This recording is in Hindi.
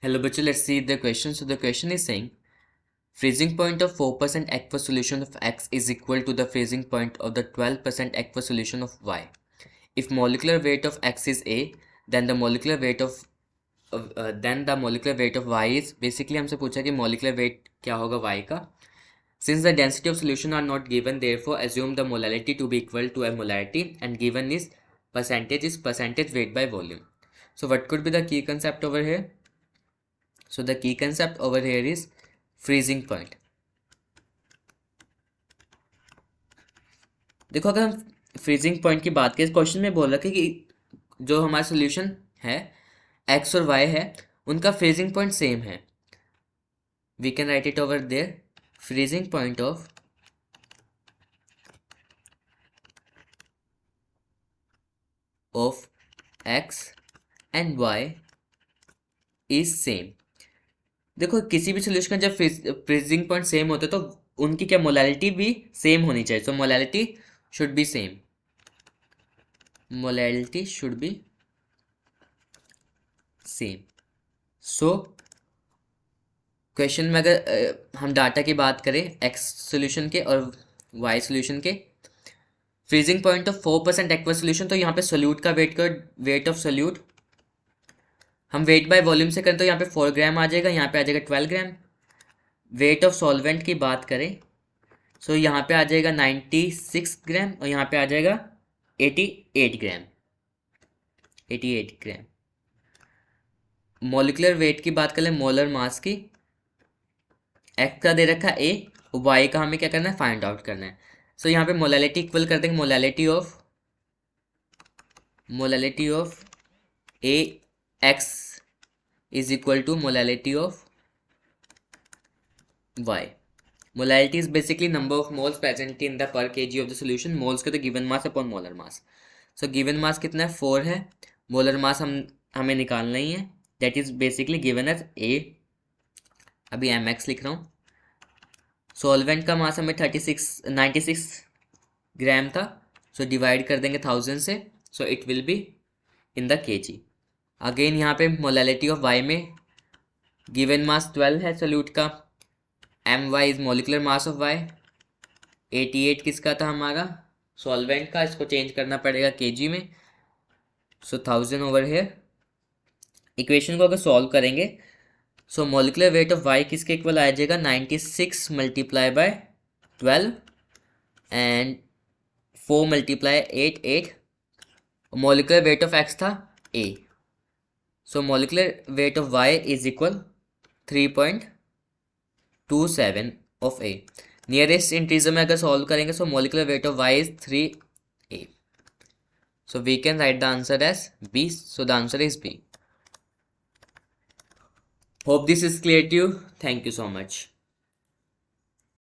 Hello, bachcho, let's see the question. So the question is saying freezing point of 4% aqueous solution of X is equal to the freezing point of the 12% aqueous solution of Y. If molecular weight of X is A, then the molecular weight of Y is basically हमसे पूछा कि molecular weight क्या होगा Y का. Since the density of solution are not given, therefore assume the molality to be equal to a molarity, and given is percentage weight by volume. So what could be the key concept over here? So the key concept over here is freezing point. देखो, अगर हम फ्रीजिंग पॉइंट की बात करें, क्वेश्चन में बोल रखा है कि जो हमारा सोल्यूशन है एक्स और वाई है उनका फ्रीजिंग पॉइंट सेम है. We can write it over there. Freezing point of X and Y is same. देखो, किसी भी सोल्यूशन का जब फ्रीजिंग पॉइंट सेम होता है तो उनकी क्या मोलैलिटी भी सेम होनी चाहिए. So molality should be same. Molality should be same. So question में अगर हम डाटा की बात करें एक्स सोल्यूशन के और वाई सोल्यूशन के, freezing point of 4% aqueous solution, तो यहाँ पे सोल्यूट का वेट ऑफ सोल्यूट हम वेट बाय वॉल्यूम से करें तो यहाँ पे 4 ग्राम आ जाएगा, यहाँ पे आ जाएगा 12 ग्राम. वेट ऑफ सॉल्वेंट की बात करें सो यहाँ पे आ जाएगा 96 ग्राम और यहाँ पे आ जाएगा 88 ग्राम. मॉलिकुलर वेट की बात करें, मोलर मास की, एक्स का दे रखा ए, वाई का हमें क्या करना है, फाइंड आउट करना है. सो यहाँ पे मोलैलिटी इक्वल कर देंगे molality of a X is equal to molality of Y. Molality is basically number of moles present in the per kg of the solution. Moles का तो given mass upon molar mass. So given mass कितना है, 4 है. मोलर मास हमें निकालना ही है, that is basically given as A. अभी एम एक्स लिख रहा हूँ. सॉल्वेंट का मास हमें 96 ग्राम था. सो डिवाइड कर देंगे 1000 से. So it will be in the kg. Again यहाँ पे मोलैलिटी ऑफ वाई में गिवन मास 12 है सोल्यूट का. M Y is molecular mass of Y. 88 किसका था, हमारा सॉल्वेंट का. इसको चेंज करना पड़ेगा केजी में. सो 1000 ओवर हेयर. इक्वेशन को अगर सॉल्व करेंगे so molecular weight of Y किसके इक्वल आ जाएगा, 96 multiply by 12 and 4 multiply 8. Molecular weight of X था a. So molecular weight of Y is equal 3.27 of a. Nearest integer में अगर सॉल्व करेंगे so molecular weight of Y is 3a. So we can write the answer as B. So the answer is B. Hope this is clear to you. Thank you so much.